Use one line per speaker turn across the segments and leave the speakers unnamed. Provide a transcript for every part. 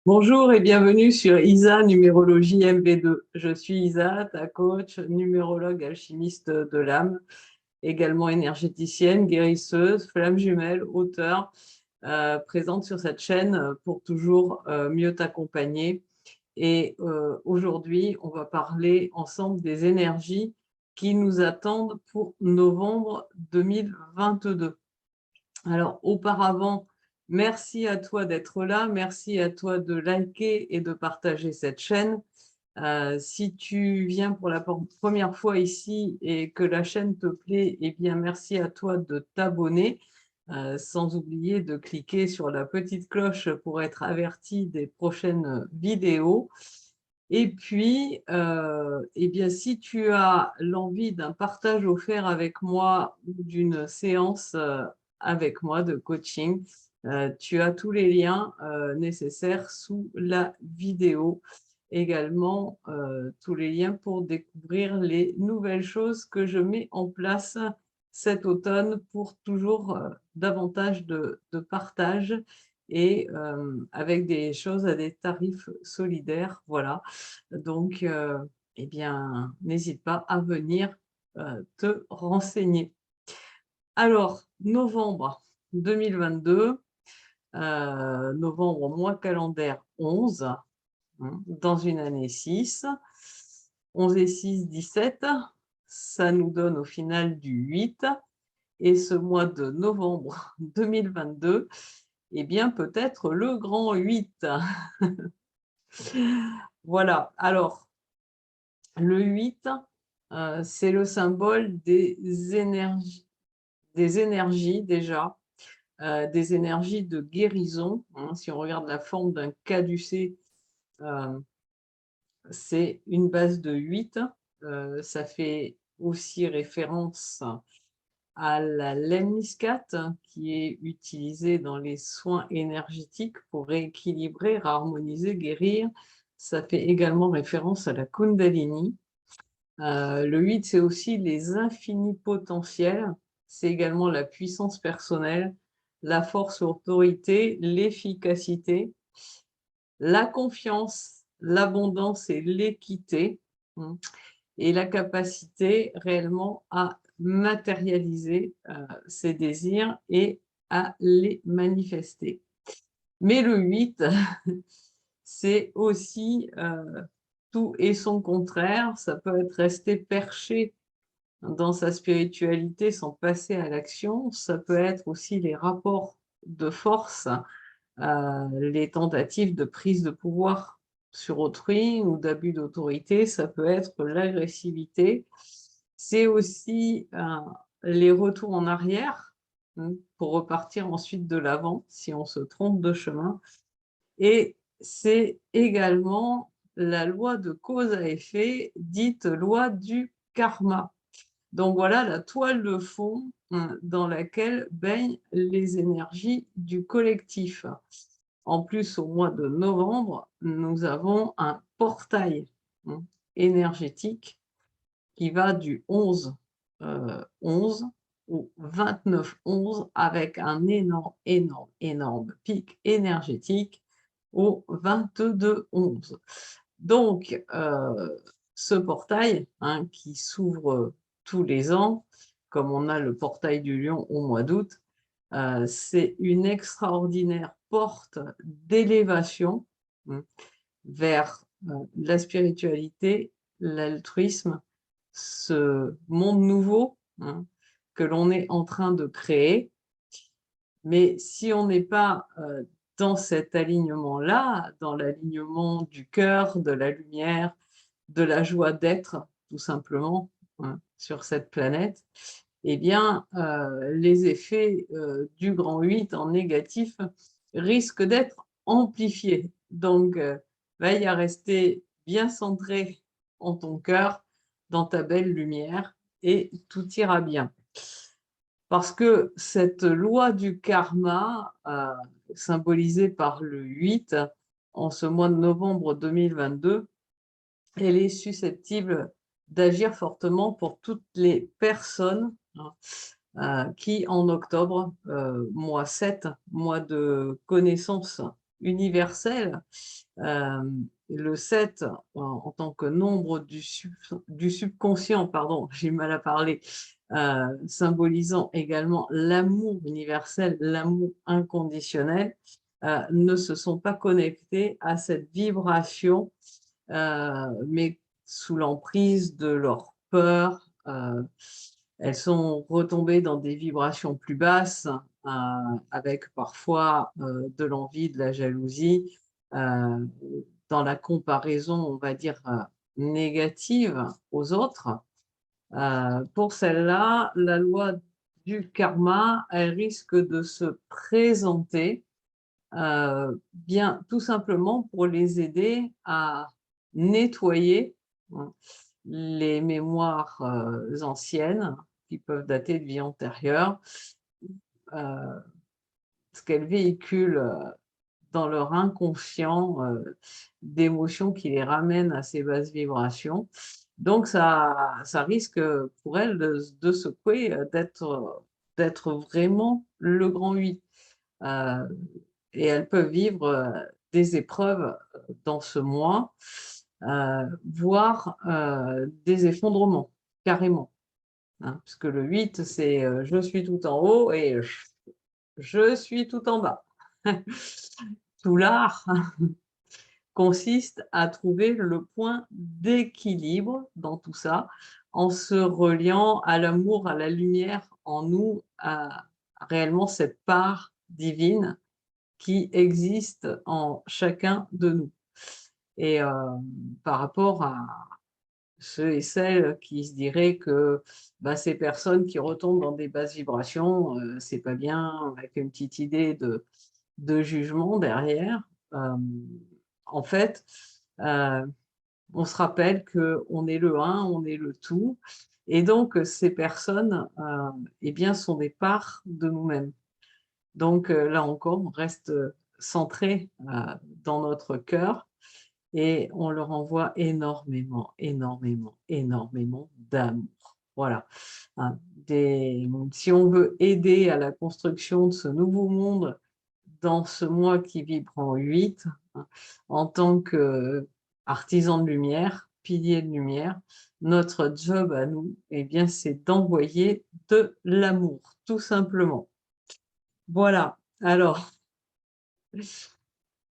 Bonjour et bienvenue sur ISA Numérologie MV2. Je suis Isa, ta coach, numérologue alchimiste de l'âme, également énergéticienne, guérisseuse, flamme jumelle, auteure, présente sur cette chaîne pour toujours mieux t'accompagner. Et aujourd'hui, on va parler ensemble des énergies qui nous attendent pour novembre 2022. Alors, auparavant, merci à toi d'être là, merci à toi de liker et de partager cette chaîne. Si tu viens pour la première fois ici et que la chaîne te plaît, eh bien, merci à toi de t'abonner, sans oublier de cliquer sur la petite cloche pour être averti des prochaines vidéos. Et puis, eh bien, si tu as l'envie d'un partage offert avec moi ou d'une séance avec moi de coaching, tu as tous les liens nécessaires sous la vidéo. Également, tous les liens pour découvrir les nouvelles choses que je mets en place cet automne pour toujours davantage de partage et avec des choses à des tarifs solidaires. Voilà. Donc, eh bien, n'hésite pas à venir te renseigner. Alors, novembre 2022, novembre, mois calendaire 11, dans une année 6. 11 et 6, 17. Ça nous donne au final du 8. Et ce mois de novembre 2022, eh bien, peut-être le grand 8. Voilà. Alors, le 8, c'est le symbole des énergies déjà, des énergies de guérison. Si on regarde la forme d'un caducée, c'est une base de 8. Ça fait aussi référence à la lemniscate qui est utilisée dans les soins énergétiques pour rééquilibrer, harmoniser, guérir. Ça fait également référence à la Kundalini. Le 8, c'est aussi les infinis potentiels. C'est également la puissance personnelle, la force, l'autorité, l'efficacité, la confiance, l'abondance et l'équité, et la capacité réellement à matérialiser ses désirs et à les manifester. Mais le 8, c'est aussi tout et son contraire. Ça peut être resté perché dans sa spiritualité sans passer à l'action. Ça peut être aussi les rapports de force, les tentatives de prise de pouvoir sur autrui ou d'abus d'autorité. Ça peut être l'agressivité. C'est aussi les retours en arrière pour repartir ensuite de l'avant si on se trompe de chemin. Et c'est également la loi de cause à effet, dite loi du karma. Donc voilà la toile de fond dans laquelle baignent les énergies du collectif. En plus, au mois de novembre, nous avons un portail énergétique qui va du 11-11 au 29-11 avec un énorme pic énergétique au 22-11. Donc, ce portail qui s'ouvre tous les ans, comme on a le portail du Lion au mois d'août, c'est une extraordinaire porte d'élévation vers la spiritualité, l'altruisme, ce monde nouveau que l'on est en train de créer. Mais si on n'est pas dans cet alignement-là, dans l'alignement du cœur, de la lumière, de la joie d'être, tout simplement, sur cette planète, eh bien, les effets du grand 8 en négatif risquent d'être amplifiés. Donc, veille à rester bien centré en ton cœur, dans ta belle lumière, et tout ira bien. Parce que cette loi du karma, symbolisée par le 8, en ce mois de novembre 2022, elle est susceptible d'agir fortement pour toutes les personnes qui, en octobre, mois 7, mois de connaissance universel. Le 7, en tant que nombre du subconscient, pardon, j'ai mal à parler, symbolisant également l'amour universel, l'amour inconditionnel, ne se sont pas connectés à cette vibration, mais sous l'emprise de leur peur, elles sont retombées dans des vibrations plus basses, avec parfois, de l'envie, de la jalousie, heu, dans la comparaison, on va dire, négative aux autres. Pour celles-là, la loi du karma, elle risque de se présenter, bien tout simplement pour les aider à nettoyer, hein, les mémoires, anciennes qui peuvent dater de vies antérieures, heu, ce qu'elles véhiculent, dans leur inconscient, d'émotions qui les ramènent à ces basses vibrations. Donc ça risque, pour elles de secouer, d'être vraiment le grand 8. Heu et elles peuvent vivre, des épreuves, dans ce mois, voire, des effondrements, carrément, hein. Puisque le 8, c'est, je suis tout en haut et je suis tout en bas. Tout l'art consiste à trouver le point d'équilibre dans tout ça, en se reliant à l'amour, à la lumière en nous, à réellement cette part divine qui existe en chacun de nous. Et par rapport à ceux et celles qui se diraient que, bah, ces personnes qui retombent dans des basses vibrations, c'est pas bien, avec une petite idée de jugement derrière. Hem, En fait, heu, on se rappelle qu'on est le un, on est le tout et donc ces personnes, et bien, sont des parts de nous-mêmes. Donc là encore, on reste, centré, dans notre cœur et on leur envoie énormément, énormément, énormément d'amour. Voilà, hein, si on veut aider à la construction de ce nouveau monde dans ce mois qui vibre en 8, hein, en tant qu'artisan de lumière, pilier de lumière, notre job à nous, eh bien, c'est d'envoyer de l'amour, tout simplement. Voilà, alors,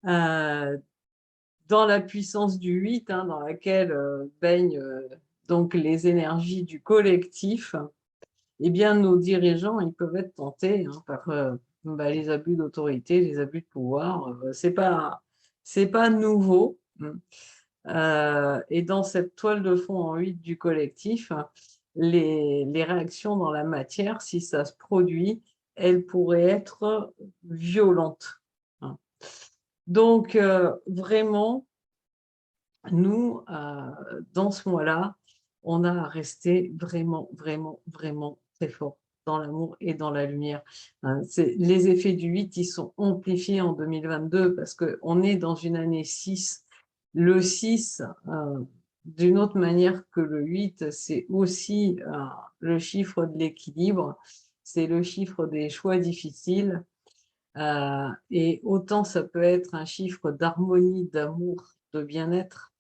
heu, dans la puissance du 8, hein, dans laquelle, baignent, donc les énergies du collectif, eh bien, nos dirigeants, ils peuvent être tentés, hein, par, bah, les abus d'autorité, les abus de pouvoir, c'est pas nouveau, et dans cette toile de fond en 8 du collectif, les réactions dans la matière, si ça se produit, elles pourraient être violentes, hein. Donc vraiment, nous, dans ce mois-là, on a à rester vraiment, vraiment, vraiment très fort dans l'amour et dans la lumière. C'est les effets du 8, ils sont amplifiés en 2022 parce qu'on est dans une année 6. Le 6, d'une autre manière que le 8, c'est aussi, le chiffre de l'équilibre, c'est le chiffre des choix difficiles, et autant ça peut être un chiffre d'harmonie, d'amour, de bien-être,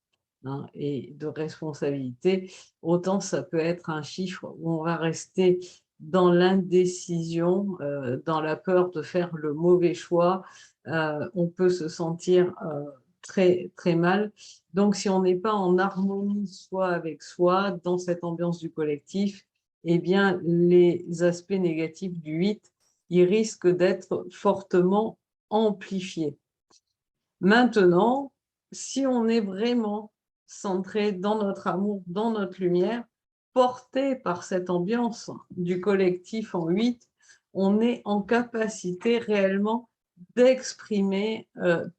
hein, et de responsabilité, autant ça peut être un chiffre où on va rester dans l'indécision, dans la peur de faire le mauvais choix. On peut se sentir, très, très mal. Donc si on n'est pas en harmonie soi avec soi, dans cette ambiance du collectif, eh bien les aspects négatifs du 8, ils risquent d'être fortement amplifiés. Maintenant, si on est vraiment centré dans notre amour, dans notre lumière, porté par cette ambiance du collectif en 8, on est en capacité réellement d'exprimer,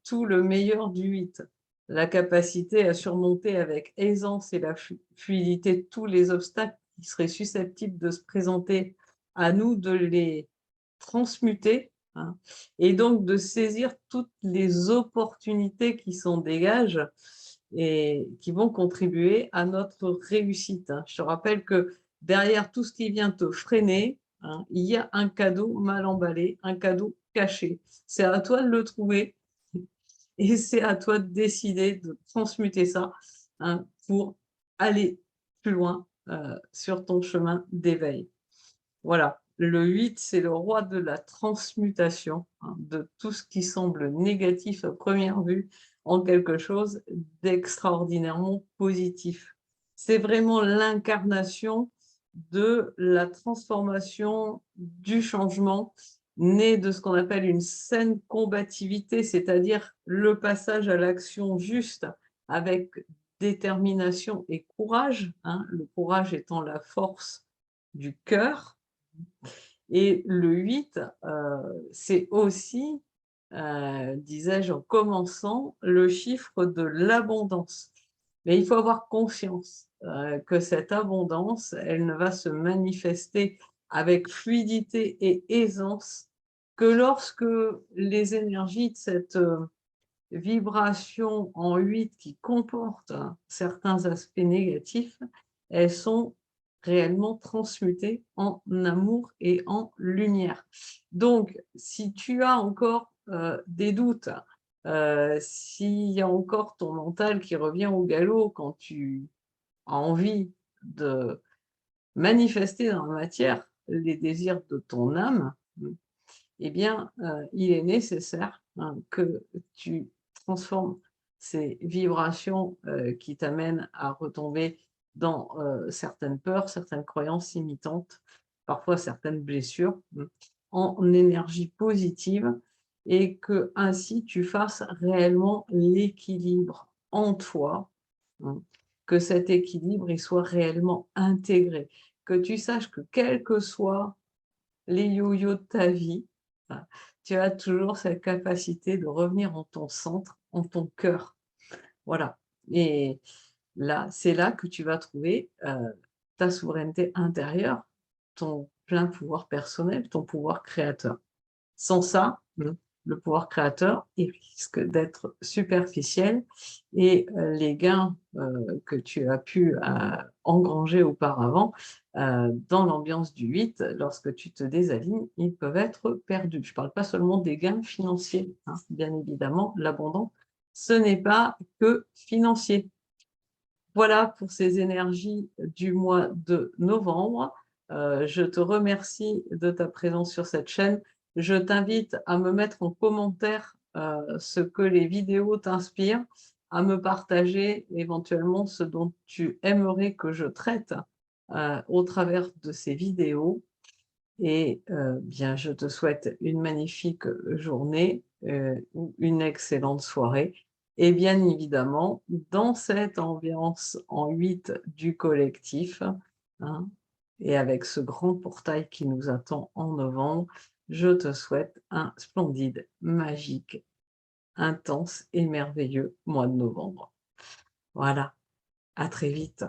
tout le meilleur du 8. La capacité à surmonter avec aisance et la fluidité tous les obstacles qui seraient susceptibles de se présenter à nous, de les transmuter, hein, et donc de saisir toutes les opportunités qui s'en dégagent et qui vont contribuer à notre réussite, hein. Je te rappelle que derrière tout ce qui vient te freiner, hein, il y a un cadeau mal emballé, un cadeau caché. C'est à toi de le trouver et c'est à toi de décider de transmuter ça, hein, pour aller plus loin, sur ton chemin d'éveil. Voilà, le 8, c'est le roi de la transmutation, hein, de tout ce qui semble négatif à première vue en quelque chose d'extraordinairement positif. C'est vraiment l'incarnation de la transformation, du changement, né de ce qu'on appelle une saine combativité, c'est-à-dire le passage à l'action juste avec détermination et courage, hein, le courage étant la force du cœur. Et le 8, c'est aussi, disais-je en commençant, le chiffre de l'abondance. Mais il faut avoir conscience, que cette abondance, elle ne va se manifester avec fluidité et aisance que lorsque les énergies de cette, vibration en 8 qui comporte certains aspects négatifs, elles sont réellement transmutées en amour et en lumière. Donc, si tu as encore des doutes, s'il y a encore ton mental qui revient au galop quand tu as envie de manifester dans la matière les désirs de ton âme, eh bien, il est nécessaire, hein, que tu transformes ces vibrations, qui t'amènent à retomber dans, certaines peurs, certaines croyances limitantes, parfois certaines blessures, en énergie positive et que ainsi tu fasses réellement l'équilibre en toi, que cet équilibre, il soit réellement intégré, que tu saches que quels que soient les yo-yo de ta vie, enfin, tu as toujours cette capacité de revenir en ton centre, en ton cœur. Voilà, et là, c'est là que tu vas trouver, ta souveraineté intérieure, ton plein pouvoir personnel, ton pouvoir créateur. Sans ça, le pouvoir créateur, il risque d'être superficiel et les gains, que tu as pu, engranger auparavant, dans l'ambiance du 8, lorsque tu te désalignes, ils peuvent être perdus. Je ne parle pas seulement des gains financiers, hein, bien évidemment, l'abondance, ce n'est pas que financier. Voilà pour ces énergies du mois de novembre. Je te remercie de ta présence sur cette chaîne. Je t'invite à me mettre en commentaire, ce que les vidéos t'inspirent, à me partager éventuellement ce dont tu aimerais que je traite, au travers de ces vidéos et bien, je te souhaite une magnifique journée, ou une excellente soirée et bien évidemment, dans cette ambiance en 8 du collectif, hein, et avec ce grand portail qui nous attend en novembre, je te souhaite un splendide, magique, intense et merveilleux mois de novembre. Voilà, à très vite.